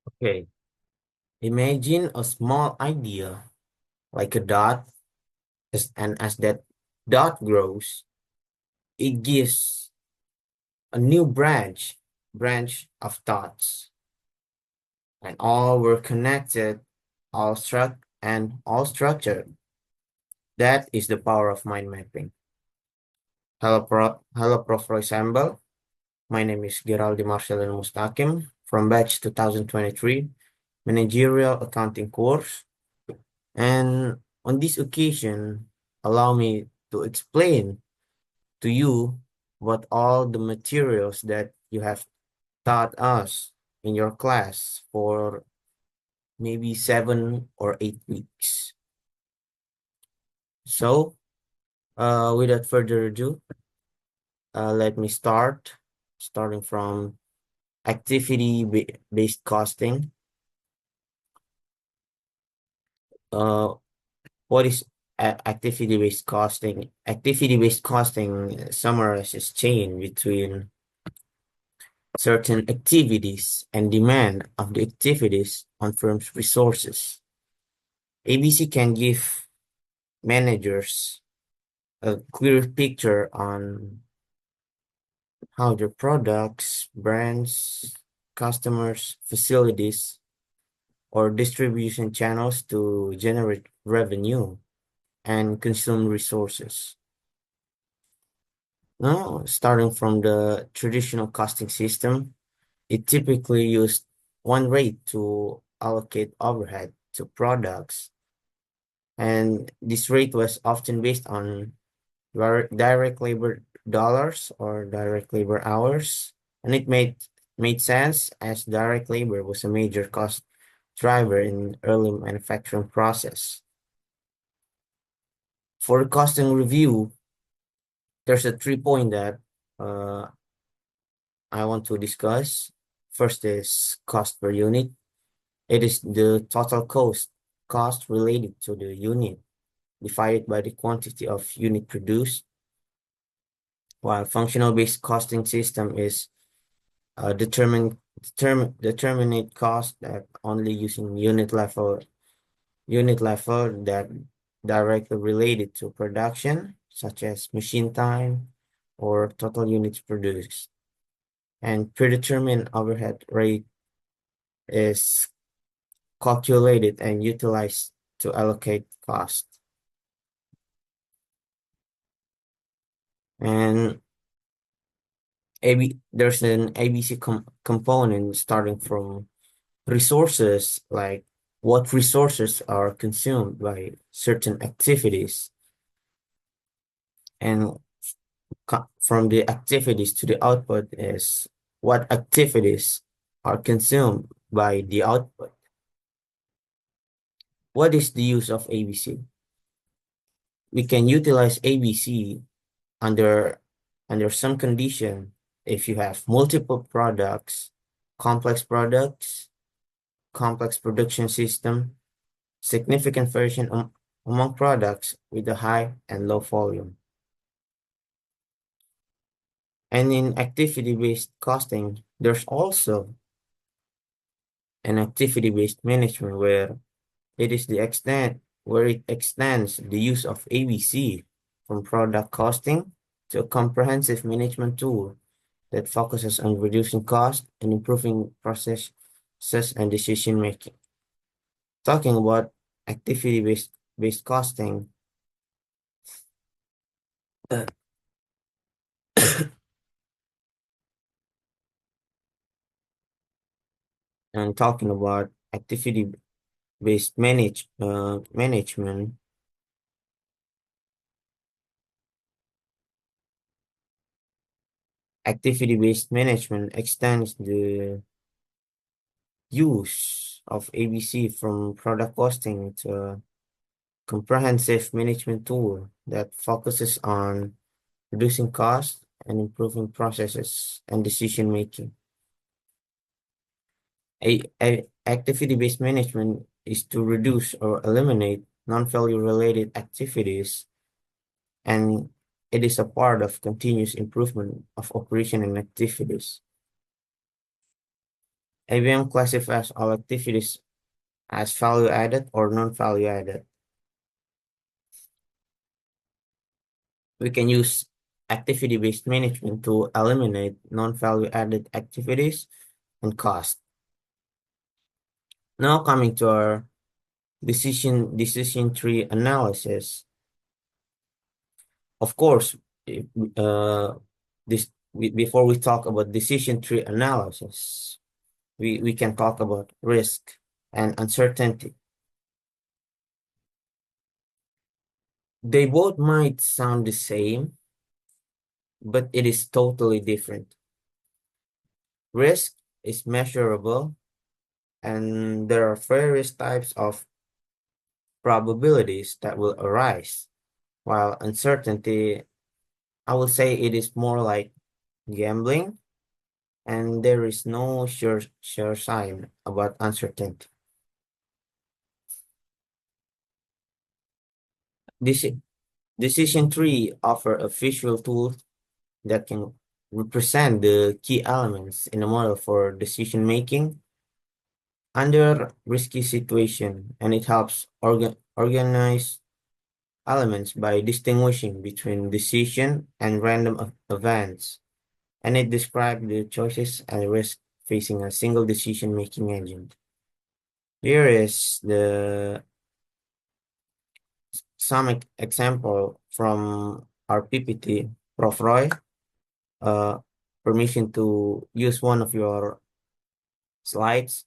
Okay, imagine a small idea like a dot, and as that dot grows, it gives a new branch of dots, and all were connected, all structured. That is the power of mind mapping. Hello, Prof. Sembel. My name is Gerraldy Marchelino Mustakim from batch 2023, Managerial Accounting course. And on this occasion, allow me to explain to you what all the materials that you have taught us in your class for maybe 7 or 8 weeks. So, without further ado, let me starting from activity-based costing. Uh, what is activity-based costing? Activity-based costing summarizes chain between certain activities and demand of the activities on firm's resources. ABC can give managers a clear picture on how their products, brands, customers, facilities, or distribution channels to generate revenue and consume resources. Now, starting from the traditional costing system, it typically used one rate to allocate overhead to products, and this rate was often based on direct labor dollars or direct labor hours, and it made sense as direct labor was a major cost driver in early manufacturing process. For the costing review, there's a 3 point that uh, I want to discuss. First is cost per unit. It is the total cost related to the unit divided by the quantity of unit produced, while functional based costing system is determinate cost that only using unit level that directly related to production, such as machine time or total units produced. And predetermined overhead rate is calculated and utilized to allocate cost. And there's an ABC component starting from resources, like what resources are consumed by certain activities, and from the activities to the output is what activities are consumed by the output. What is the use of ABC? We can utilize ABC under some condition if you have multiple products, complex production system, significant variation among products with a high and low volume. And in activity-based costing, there's also an activity-based management where it extends the use of ABC from product costing to a comprehensive management tool that focuses on reducing cost and improving processes and decision making. Talking about activity-based costing, uh, and talking about activity-based management, activity-based management extends the use of ABC from product costing to a comprehensive management tool that focuses on reducing costs and improving processes and decision making. Activity-based management is to reduce or eliminate non-value related activities, and it is a part of continuous improvement of operation and activities. ABM classifies all activities as value added or non-value added. We can use activity-based management to eliminate non-value added activities and cost. Now coming to our decision tree analysis. Of course, if, this before we talk about decision tree analysis, we can talk about risk and uncertainty. They both might sound the same, but it is totally different. Risk is measurable, and there are various types of probabilities that will arise, while uncertainty, I would say it is more like gambling, and there is no sure sign about uncertainty. This decision tree offer a visual tool that can represent the key elements in a model for decision making under risky situation, and it helps organize elements by distinguishing between decision and random events, and it describes the choices and risk facing a single decision-making agent. Here is the some example from our PPT, Prof. Roy. Uh, Permission to use one of your slides,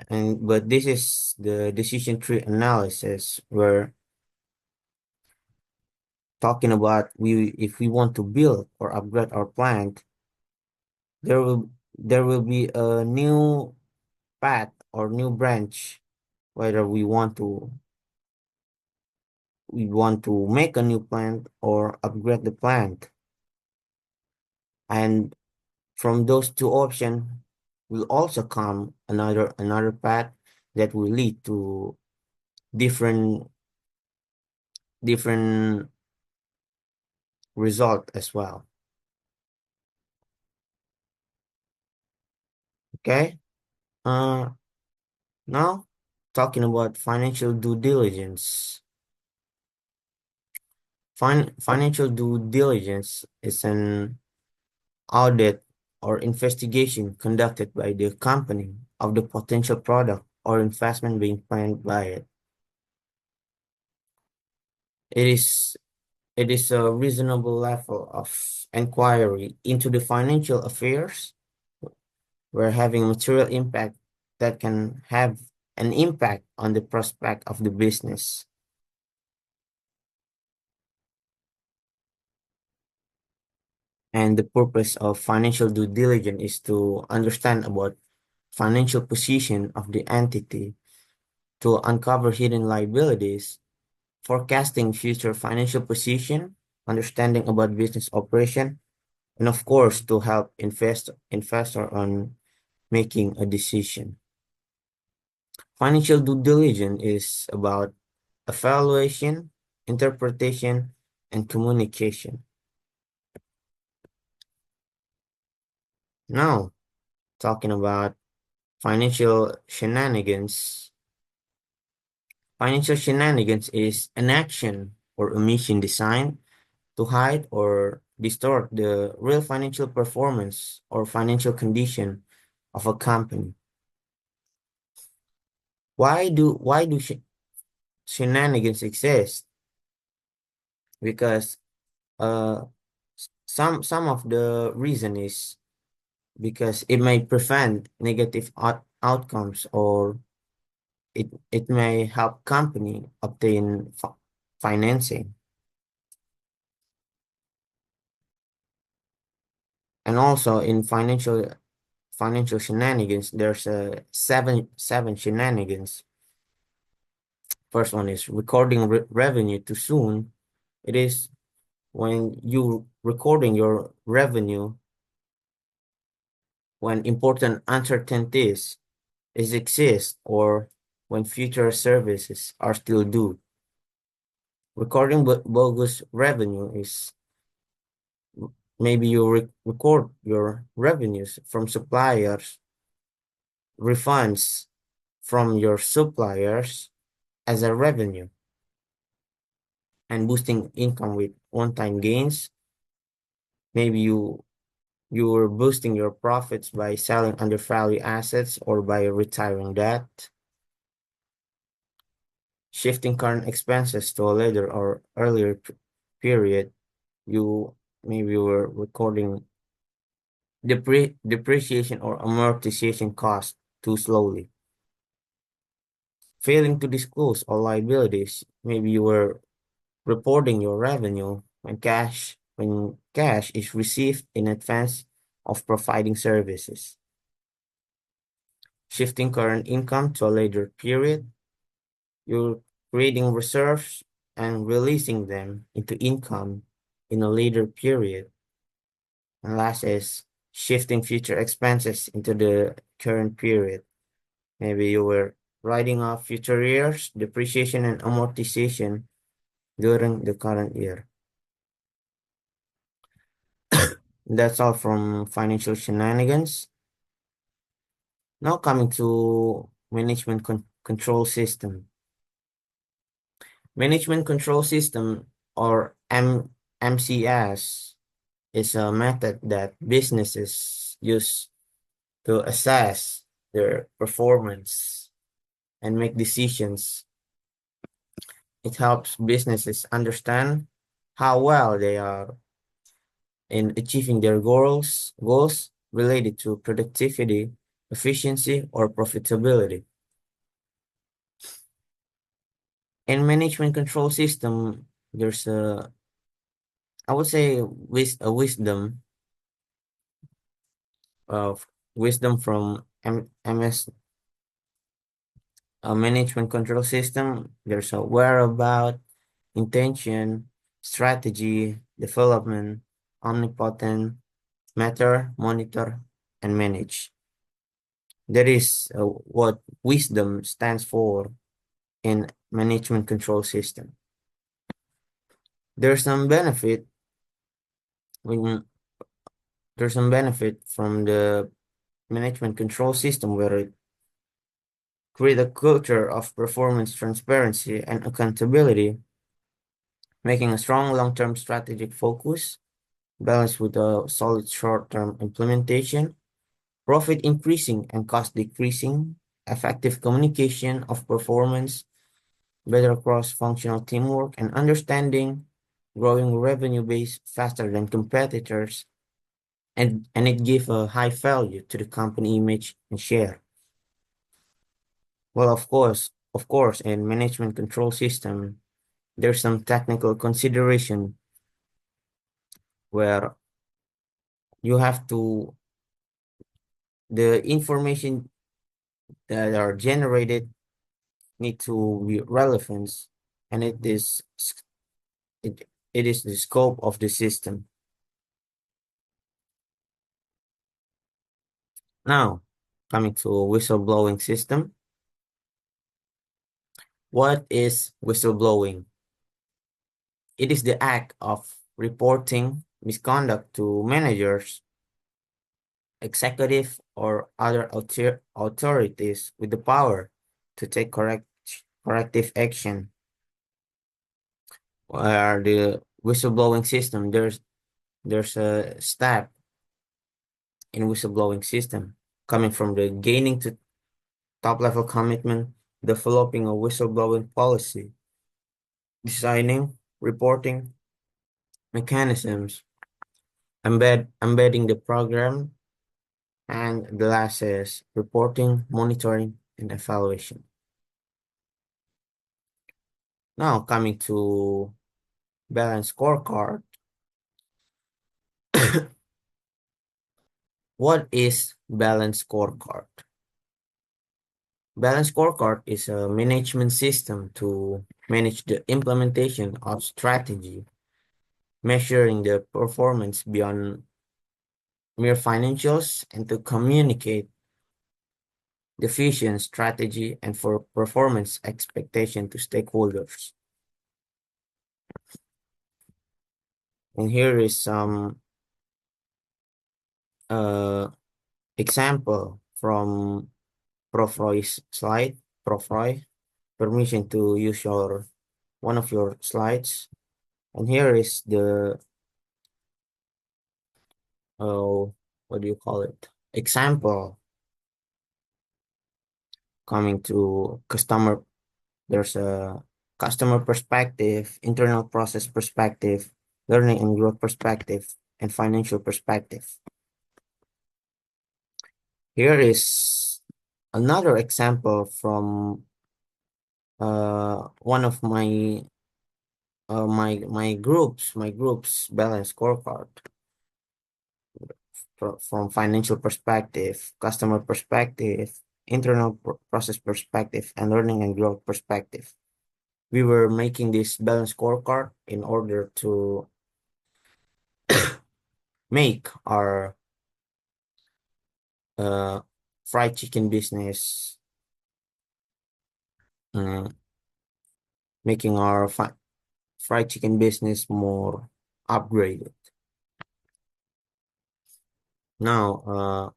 and but this is the decision tree analysis. We're talking about if we want to build or upgrade our plant, there will be a new path or new branch, whether we want to make a new plant or upgrade the plant. And from those two options will also come another path that will lead to different different result as well. Okay. Uh Now talking about financial due diligence. Financial due diligence is an audit or investigation conducted by the company of the potential product or investment being planned by it. It is it is a reasonable level of inquiry into the financial affairs where having material impact that can have an impact on the prospect of the business. And the purpose of financial due diligence is to understand about financial position of the entity, to uncover hidden liabilities, forecasting future financial position, understanding about business operation, and of course to help investor on making a decision. Financial due diligence is about evaluation, interpretation, and communication. Now, talking about financial shenanigans. Financial shenanigans is an action or omission designed to hide or distort the real financial performance or financial condition of a company. Why do shenanigans exist? Because uh some of the reason is because it may prevent negative outcomes, or it may help company obtain financing. And also in financial shenanigans, there's a seven shenanigans. First one is recording revenue too soon. It is when you recording your revenue when important uncertainties exist, or when future services are still due. Recording bogus revenue is maybe you record your revenues from suppliers refunds from your suppliers as a revenue and boosting income with one-time gains. Maybe you're boosting your profits by selling undervalued assets or by retiring debt, shifting current expenses to a later or earlier period. You maybe were recording depreciation or amortization costs too slowly. Failing to disclose all liabilities, maybe you were reporting your revenue when cash is received in advance of providing services. Shifting current income to a later period, you're creating reserves and releasing them into income in a later period. And last is shifting future expenses into the current period. Maybe you were writing off future years, depreciation and amortization during the current year. That's all from financial shenanigans. Now coming to management control system. Management control system or MCS is a method that businesses use to assess their performance and make decisions. It helps businesses understand how well they are in achieving their goals related to productivity, efficiency, or profitability. In management control system, there's I would say a of wisdom from MS management control system. There's a whereabout, intention, strategy, development, omnipotent, matter, monitor, and manage. That is what wisdom stands for in management control system. There's some benefit when there's some benefit from the management control system where it create a culture of performance transparency and accountability, making a strong long-term strategic focus balanced with a solid short-term implementation, profit increasing and cost decreasing, effective communication of performance, better cross-functional teamwork, and understanding, growing revenue base faster than competitors, and it give a high value to the company image and share. Well, of course, in management control system, there's some technical consideration where you have to the information that are generated need to be relevant, and it, it is the scope of the system. Now, coming to whistleblowing system. What is whistleblowing? It is the act of reporting misconduct to managers, executive, or other authorities with the power to take corrective action. Where the whistleblowing system, there's a step in whistleblowing system coming from the gaining to top level commitment, developing a whistleblowing policy, designing, reporting mechanisms, embedding the program, and the last is reporting, monitoring, and evaluation. Now coming to balance scorecard. What is balance scorecard? Balance scorecard is a management system to manage the implementation of strategy, measuring the performance beyond mere financials, and to communicate the vision, strategy, and for performance expectation to stakeholders. And here is some uh, example from Prof. Roy's slide. Prof. Roy, permission to use your one of your slides. And here is the what do you call it? Example coming to customer. There's a customer perspective, internal process perspective, learning and growth perspective, and financial perspective. Here is another example from one of my group's balance scorecard from financial perspective, customer perspective, internal process perspective, and learning and growth perspective. We were making this balance scorecard in order to make our uh, fried chicken business, uh, making our fried chicken business more upgraded. Now,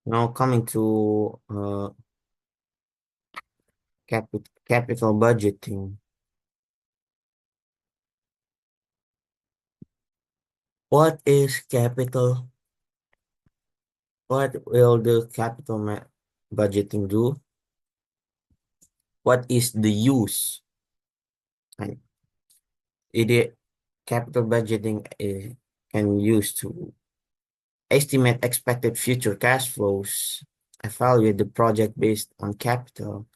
now coming to capital budgeting. What is capital? What will the budgeting do? What is the use? And it capital budgeting can use to estimate expected future cash flows, evaluate the project based on capital,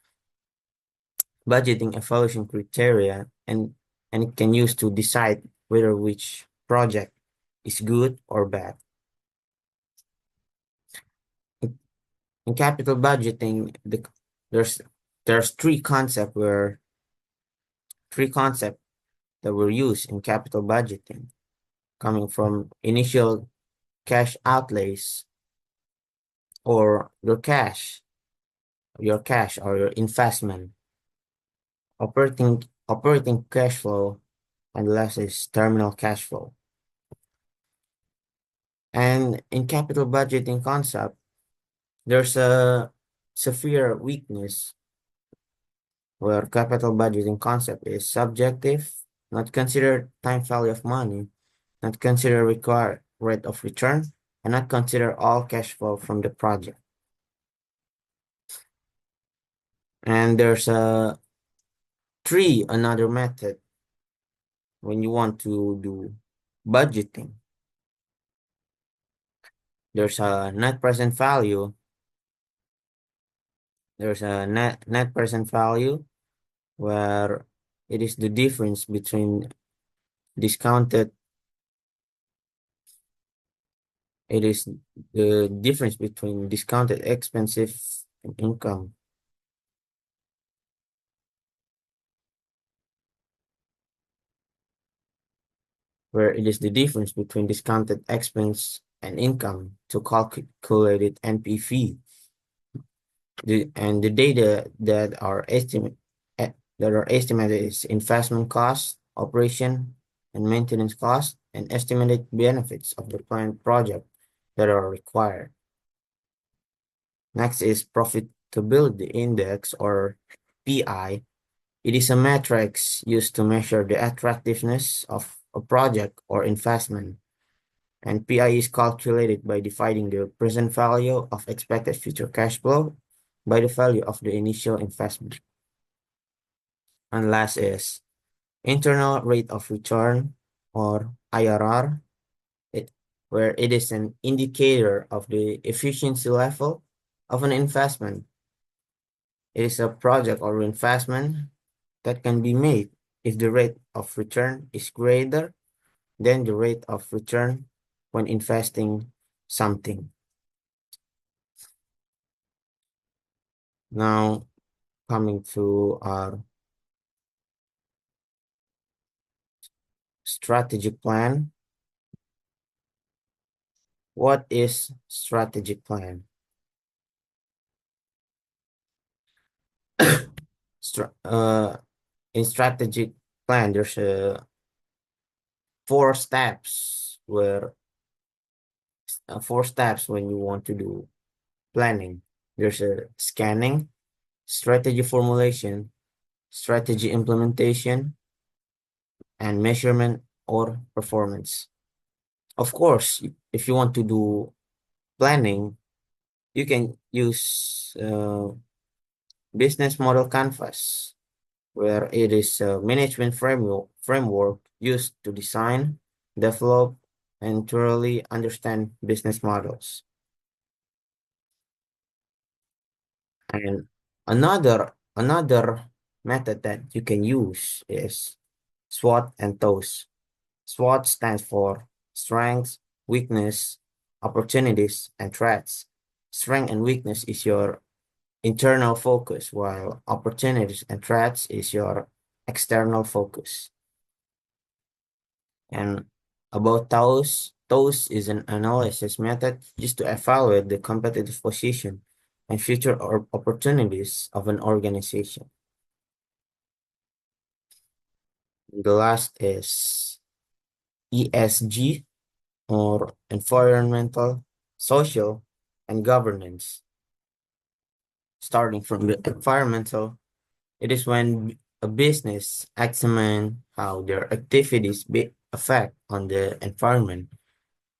budgeting evaluation criteria, and it can use to decide whether which project is good or bad. In capital budgeting, there's there's three concepts that were used in capital budgeting, coming from initial cash outlays or your cash or your investment, operating cash flow, and last is terminal cash flow. And in capital budgeting concept, there's a severe weakness where capital budgeting concept is subjective, not consider time value of money, not consider required rate of return, and not consider all cash flow from the project. And there's another method when you want to do budgeting. There's a net present value. There's a net present value where it is the difference between discounted it is the difference between discounted expenses and income, where it is the difference between discounted expense and income to calculate NPV. The data that are estimated is investment cost, operation and maintenance cost, and estimated benefits of the planned project that are required. Next is profitability index or PI. It is a matrix used to measure the attractiveness of a project or investment, and PI is calculated by dividing the present value of expected future cash flow by the value of the initial investment. And last is internal rate of return or IRR, where it is an indicator of the efficiency level of an investment. It is a project or investment that can be made if the rate of return is greater than the rate of return when investing something. Now, coming to our strategic plan. What is strategic plan? Stra- uh, in strategic plan, there's four steps where four steps when you want to do planning. There's a scanning, strategy formulation, strategy implementation, and measurement or performance. Of course, if you want to do planning, you can use business model canvas, where it is a management framework used to design, develop, and thoroughly understand business models. And another method that you can use is SWOT and TOES. SWOT stands for strengths, weakness, opportunities, and threats. Strength and weakness is your internal focus, while opportunities and threats is your external focus. And about TOES is an analysis method used to evaluate the competitive position and future opportunities of an organization. The last is ESG, or environmental, social, and governance. Starting from the environmental, it is when a business examine how their activities affect on the environment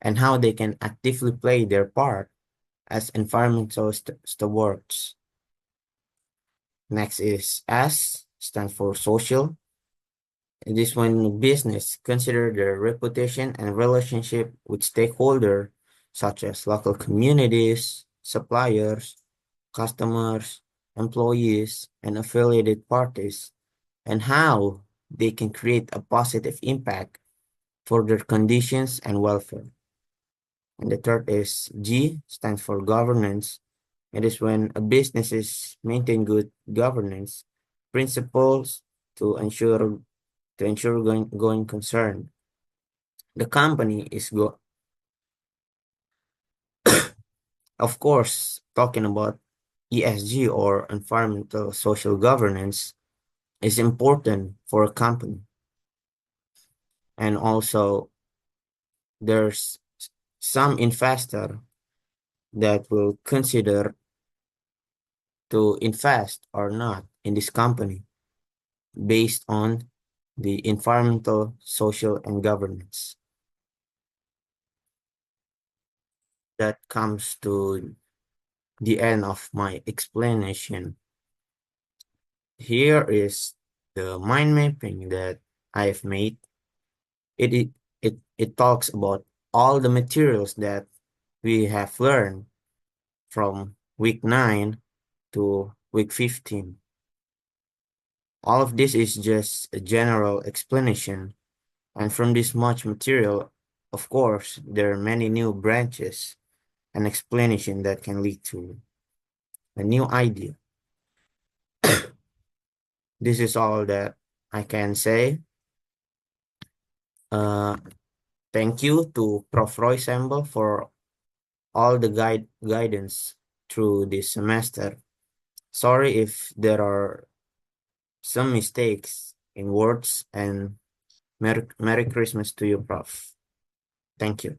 and how they can actively play their part as environmental stewards. Next is S, stands for social. It is when business consider their reputation and relationship with stakeholders such as local communities, suppliers, customers, employees, and affiliated parties, and how they can create a positive impact for their conditions and welfare. And the third is G, stands for governance. It is when a business is maintain good governance principles to ensure going concern. The company is of course, talking about ESG, or environmental social governance, is important for a company. And also there's some investor that will consider to invest or not in this company based on the environmental, social, and governance. That comes to the end of my explanation. Here is the mind mapping that I've made. It, it talks about all the materials that we have learned from week 9 to week 15. All of this is just a general explanation, and from this much material, of course, there are many new branches and explanation that can lead to a new idea. This is all that I can say. Uh, Thank you to Prof. Roy Sembel for all the guidance through this semester. Sorry if there are some mistakes in words, and Merry Christmas to you, Prof. Thank you.